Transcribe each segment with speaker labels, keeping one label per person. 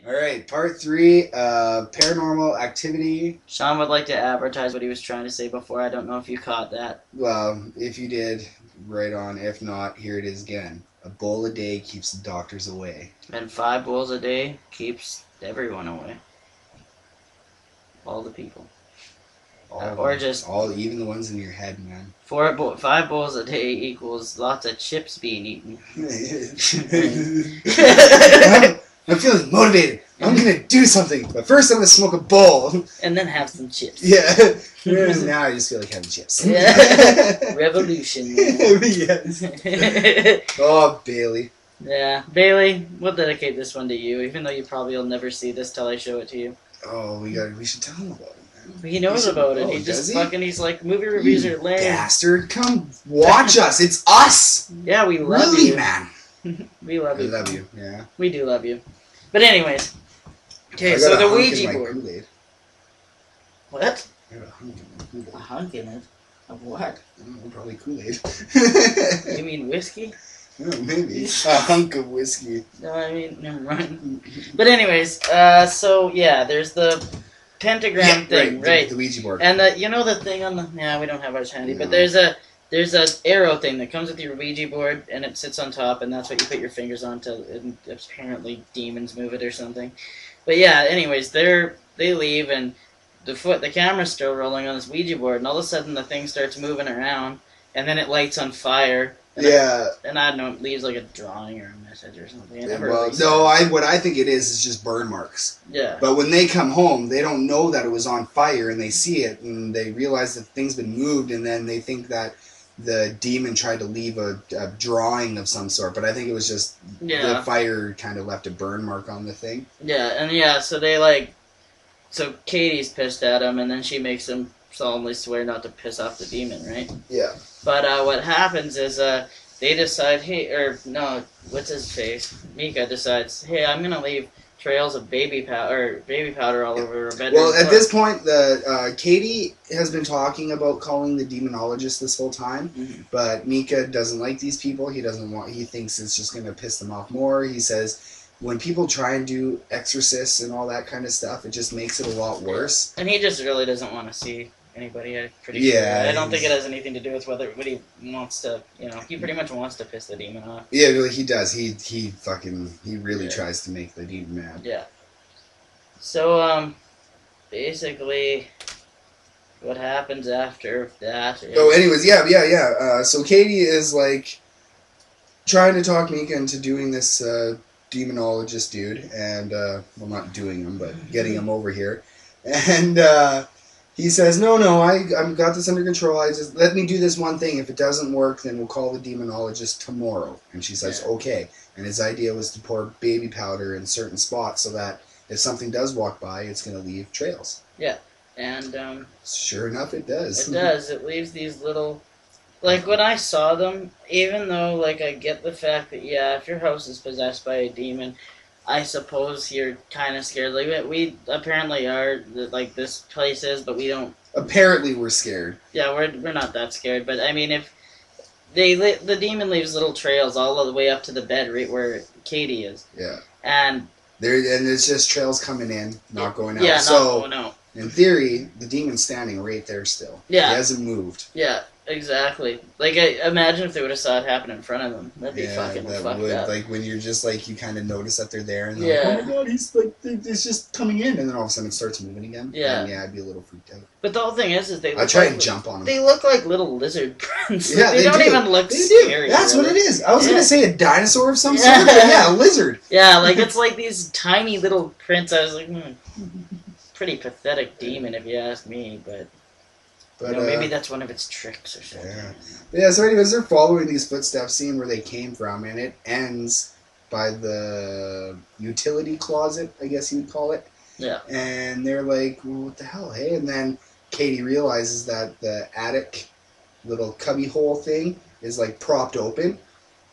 Speaker 1: All right, part 3, paranormal activity.
Speaker 2: Sean would like to advertise what he was trying to say before. I don't know if you caught that.
Speaker 1: Well, if you did, right on. If not, here it is again. A bowl a day keeps the doctors away.
Speaker 2: And 5 bowls a day keeps everyone away. All the people. Or just
Speaker 1: even the ones in your head, man.
Speaker 2: 5 bowls a day equals lots of chips being eaten.
Speaker 1: I'm feeling motivated. I'm gonna do something, but first I'm gonna smoke a bowl.
Speaker 2: And then have some chips.
Speaker 1: Yeah. Now I just feel like having chips.
Speaker 2: Yeah. Revolution.
Speaker 1: Yes. Oh, Bailey.
Speaker 2: Yeah. Bailey, we'll dedicate this one to you, even though you probably will never see this till I show it to you.
Speaker 1: Oh, we should tell him about it, man.
Speaker 2: He knows about it.
Speaker 1: Oh,
Speaker 2: He just
Speaker 1: does he?
Speaker 2: he's like, movie reviews are lame.
Speaker 1: Bastard, come watch us. It's us.
Speaker 2: Yeah, we love
Speaker 1: really,
Speaker 2: you.
Speaker 1: Man.
Speaker 2: We love you.
Speaker 1: I love you, yeah.
Speaker 2: We do love you. But anyways. Okay, so the Ouija board.
Speaker 1: Kool-Aid.
Speaker 2: What?
Speaker 1: I got a hunk in my Kool-Aid.
Speaker 2: A hunk in it? Of what?
Speaker 1: I don't know, probably Kool-Aid.
Speaker 2: You mean whiskey?
Speaker 1: Oh, maybe. A hunk of whiskey.
Speaker 2: No, I mean, never mind. But anyways, so yeah, there's the pentagram thing, right?
Speaker 1: The Ouija board.
Speaker 2: And you know the thing on the... Yeah, we don't have ours handy, but there's a arrow thing that comes with your Ouija board, and it sits on top, and that's what you put your fingers on to, and apparently demons move it or something. But yeah, anyways, they leave, and the camera's still rolling on this Ouija board, and all of a sudden the thing starts moving around, and then it lights on fire. And
Speaker 1: yeah.
Speaker 2: And I don't know, it leaves like a drawing or a message or something.
Speaker 1: What I think it is just burn marks.
Speaker 2: Yeah.
Speaker 1: But when they come home, they don't know that it was on fire, and they see it, and they realize that thing's been moved, and then they think that the demon tried to leave a drawing of some sort, but I think it was just the fire kind of left a burn mark on the thing.
Speaker 2: Yeah, and so Katie's pissed at him, and then she makes him solemnly swear not to piss off the demon, right?
Speaker 1: Yeah.
Speaker 2: But what happens is they decide, what's his face? Mika decides, hey, I'm gonna leave trails of baby powder all over her bedroom.
Speaker 1: Well, at this point, Katie has been talking about calling the demonologist this whole time, but Mika doesn't like these people. He thinks it's just going to piss them off more. He says when people try and do exorcists and all that kind of stuff, it just makes it a lot worse.
Speaker 2: And he just really doesn't want to see anybody. I'm pretty sure. I don't think it has anything to do with what he wants to. He pretty much wants to piss the demon off.
Speaker 1: Yeah, really, he does. He really tries to make the demon mad.
Speaker 2: Yeah. So basically, what happens after that?
Speaker 1: Anyways, so Katie is like trying to talk Mika into doing this demonologist dude, and well, not doing him, but getting him over here, and. He says, no, I've got this under control. Let me do this one thing. If it doesn't work, then we'll call the demonologist tomorrow. And she says, okay. And his idea was to pour baby powder in certain spots so that if something does walk by, it's going to leave trails.
Speaker 2: Yeah. And
Speaker 1: sure enough, it does.
Speaker 2: It does. It leaves these little... Like, when I saw them, even though, I get the fact that, if your house is possessed by a demon... I suppose you're kind of scared. Like, we apparently are, this place is, but we don't...
Speaker 1: Apparently we're scared.
Speaker 2: Yeah, we're not that scared, but, I mean, if... The demon leaves little trails all the way up to the bed, right where Katie is.
Speaker 1: Yeah.
Speaker 2: And
Speaker 1: there's just trails coming in, not going out.
Speaker 2: Yeah, not going out.
Speaker 1: In theory, the demon's standing right there still.
Speaker 2: Yeah.
Speaker 1: He hasn't moved.
Speaker 2: Yeah. Exactly. Imagine if they would have saw it happen in front of them. That'd be fucking fucked up.
Speaker 1: Like, when you're just, you kind of notice that they're there, and
Speaker 2: they're
Speaker 1: like, oh my god, he's, it's just coming in, and then all of a sudden it starts moving again.
Speaker 2: Yeah.
Speaker 1: And, I'd be a little freaked out.
Speaker 2: But the whole thing is they look
Speaker 1: I try and jump on them.
Speaker 2: They look like little lizard prints.
Speaker 1: Yeah,
Speaker 2: they don't even look scary.
Speaker 1: That's what it is. I was going to say a dinosaur of some sort, but a lizard.
Speaker 2: Yeah, it's like these tiny little prints. I was like, pretty pathetic demon if you ask me, but maybe that's one of its tricks or something.
Speaker 1: Yeah, so anyways, they're following these footsteps, seeing where they came from, and it ends by the utility closet, I guess you would call it.
Speaker 2: Yeah.
Speaker 1: And they're like, well, what the hell, hey? And then Katie realizes that the attic little cubby hole thing is, propped open,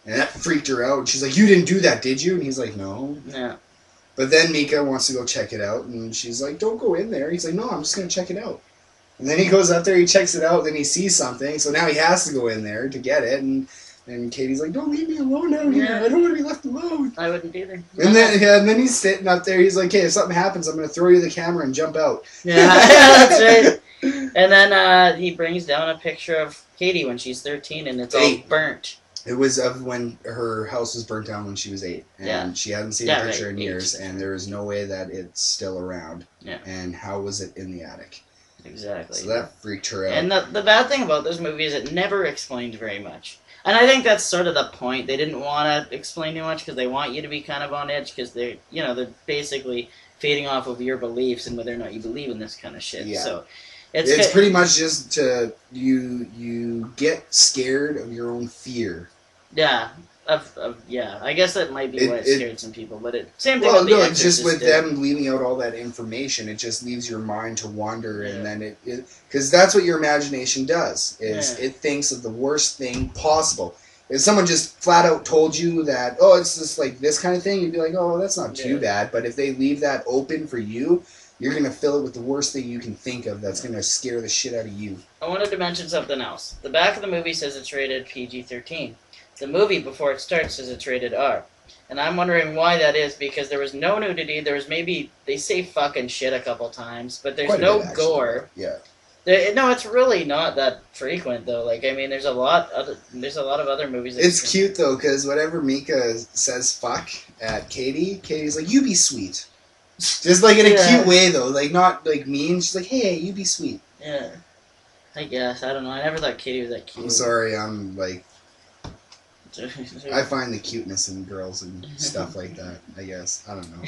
Speaker 1: and that freaked her out. She's like, you didn't do that, did you? And he's like, no.
Speaker 2: Yeah.
Speaker 1: But then Mika wants to go check it out, and she's like, don't go in there. He's like, no, I'm just going to check it out. And then he goes up there, he checks it out, then he sees something, so now he has to go in there to get it, and And Katie's like, don't leave me alone out here.
Speaker 2: Yeah.
Speaker 1: I don't want to be left alone.
Speaker 2: I wouldn't either.
Speaker 1: And then he's sitting up there. He's like, hey, if something happens, I'm going to throw you the camera and jump out.
Speaker 2: Yeah, that's right. And then he brings down a picture of Katie when she's 13, and it's all burnt.
Speaker 1: It was of when her house was burnt down when she was 8. And she hadn't seen the picture in years, and there is no way that it's still around.
Speaker 2: Yeah.
Speaker 1: And how was it in the attic?
Speaker 2: Exactly.
Speaker 1: So that freaked her out.
Speaker 2: And the bad thing about this movie is it never explained very much. And I think that's sort of the point. They didn't want to explain too much because they want you to be kind of on edge because they're basically feeding off of your beliefs and whether or not you believe in this kind of shit. Yeah. So it's
Speaker 1: pretty much just to you get scared of your own fear.
Speaker 2: Yeah. I guess that might be what scared some people, but same thing. Well, with
Speaker 1: it's just with them leaving out all that information, it just leaves your mind to wander, and then because that's what your imagination does. It thinks of the worst thing possible. If someone just flat out told you that, oh, it's just like this kind of thing, you'd be like, oh, that's not too bad. But if they leave that open for you, you're gonna fill it with the worst thing you can think of. That's gonna scare the shit out of you.
Speaker 2: I wanted to mention something else. The back of the movie says it's rated PG-13. The movie, before it starts, says it's rated R. And I'm wondering why that is, because there was no nudity. There was they say fucking shit a couple times, but there's no gore.
Speaker 1: Yeah.
Speaker 2: No, it's really not that frequent, though. Like, I mean, there's a lot of other movies.
Speaker 1: It's cute, though, because whenever Mika says fuck at Katie, Katie's like, you be sweet. Just, like, in a cute way, though. Like, not, like, mean. She's like, hey, you be sweet.
Speaker 2: Yeah. I guess. I don't know. I never thought Katie was that cute.
Speaker 1: I'm sorry. I'm, like... I find the cuteness in girls and stuff like that, I guess. I don't know.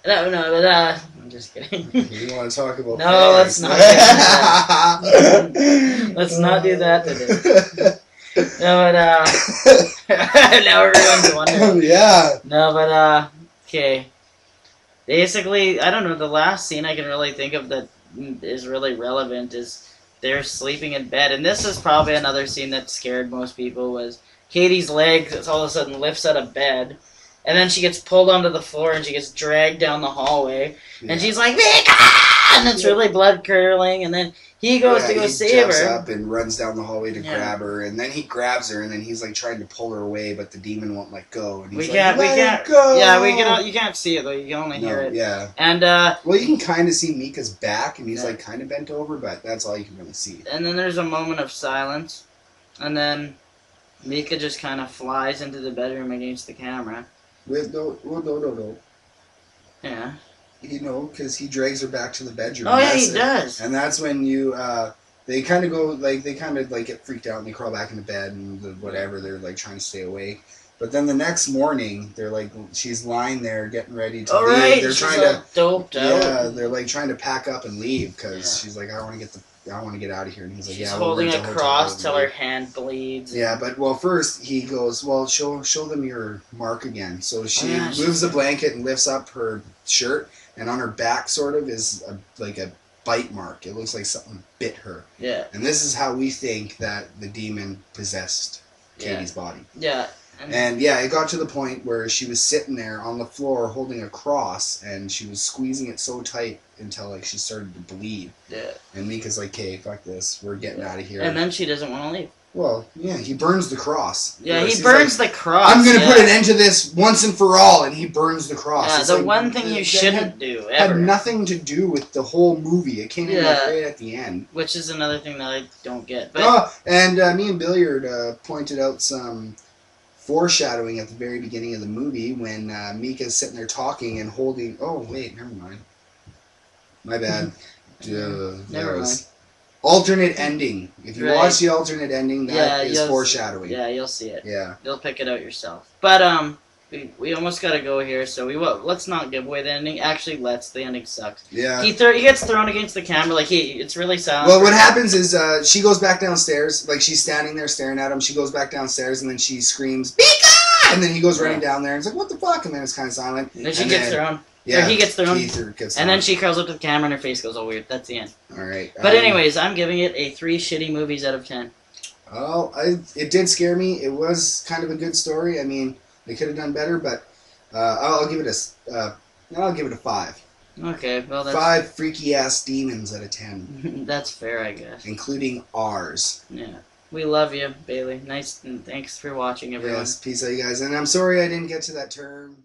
Speaker 2: But I'm just kidding.
Speaker 1: You want to talk about
Speaker 2: No, let's not do that. Let's not do that today. No, but, now everyone's wondering.
Speaker 1: Yeah.
Speaker 2: No, but, okay. Basically, I don't know, the last scene I can really think of that is really relevant is they're sleeping in bed, and this is probably another scene that scared most people, was Katie's leg all of a sudden lifts out of bed, and then she gets pulled onto the floor, and she gets dragged down the hallway, and she's like, Mika! And it's really blood-curdling, and then he goes to go save her.
Speaker 1: He jumps up and runs down the hallway to grab her, and then he grabs her, and then he's like trying to pull her away, but the demon won't let go. And he's
Speaker 2: we can't
Speaker 1: go!
Speaker 2: Yeah, you can't see it, though. You can only hear it.
Speaker 1: Yeah.
Speaker 2: And,
Speaker 1: well, you can kind of see Mika's back, and he's like kind of bent over, but that's all you can really see.
Speaker 2: And then there's a moment of silence, and then Mika just kind of flies into the bedroom against the camera.
Speaker 1: No.
Speaker 2: Yeah.
Speaker 1: Because he drags her back to the bedroom.
Speaker 2: Oh, yeah, he does.
Speaker 1: And that's when they kind of get freaked out and they crawl back into bed and whatever. They're, like, trying to stay awake. But then the next morning, they're, like, she's lying there getting ready to leave.
Speaker 2: Right.
Speaker 1: They're
Speaker 2: she's
Speaker 1: trying
Speaker 2: to doped out.
Speaker 1: Yeah, they're, like, trying to pack up and leave because she's like, I want to get out of here. And he's like,
Speaker 2: she's holding a cross till her hand bleeds.
Speaker 1: Yeah, but, first he goes, well, show them your mark again. So she moves the blanket and lifts up her shirt. And on her back, sort of, is like a bite mark. It looks like something bit her.
Speaker 2: Yeah.
Speaker 1: And this is how we think that the demon possessed Katie's body.
Speaker 2: Yeah.
Speaker 1: And it got to the point where she was sitting there on the floor holding a cross, and she was squeezing it so tight until, like, she started to bleed.
Speaker 2: Yeah.
Speaker 1: And Mika's like, "Okay, fuck this. We're getting out of here."
Speaker 2: And then she doesn't want to leave.
Speaker 1: Well, yeah, he burns the cross.
Speaker 2: Yeah, he burns the cross.
Speaker 1: I'm going to put an end to this once and for all, and he burns the cross.
Speaker 2: Yeah,
Speaker 1: it's
Speaker 2: the one thing you shouldn't do, ever.
Speaker 1: Had nothing to do with the whole movie. It came in right at the end.
Speaker 2: Which is another thing that I don't get. But
Speaker 1: and me and Billiard pointed out some foreshadowing at the very beginning of the movie when Mika's sitting there talking and holding... Oh, wait, never mind. My bad.
Speaker 2: Never mind.
Speaker 1: Alternate ending. If you watch the alternate ending, that is foreshadowing.
Speaker 2: Yeah, you'll see it.
Speaker 1: Yeah.
Speaker 2: You'll pick it out yourself. But, we almost gotta go here, so let's not give away the ending. Actually, the ending sucks.
Speaker 1: Yeah.
Speaker 2: He gets thrown against the camera, like, it's really silent.
Speaker 1: Well, what happens is, she goes back downstairs, like, she's standing there staring at him, she goes back downstairs, and then she screams, Mika! And then he goes running down there, and it's like, what the fuck? And then it's kind of silent.
Speaker 2: And then she gets thrown.
Speaker 1: Yeah,
Speaker 2: or he gets thrown.
Speaker 1: And
Speaker 2: then she curls up to the camera and her face goes all weird. That's the end.
Speaker 1: Alright.
Speaker 2: But anyways, I'm giving it a 3 shitty movies out of 10.
Speaker 1: Well, it did scare me. It was kind of a good story. I mean, they could have done better, but I'll give it a 5.
Speaker 2: Okay, well that's...
Speaker 1: 5 freaky-ass demons out of 10.
Speaker 2: That's fair, I guess.
Speaker 1: Including ours.
Speaker 2: Yeah. We love you, Bailey. Nice, and thanks for watching, everyone.
Speaker 1: Yes, peace out, you guys. And I'm sorry I didn't get to that term.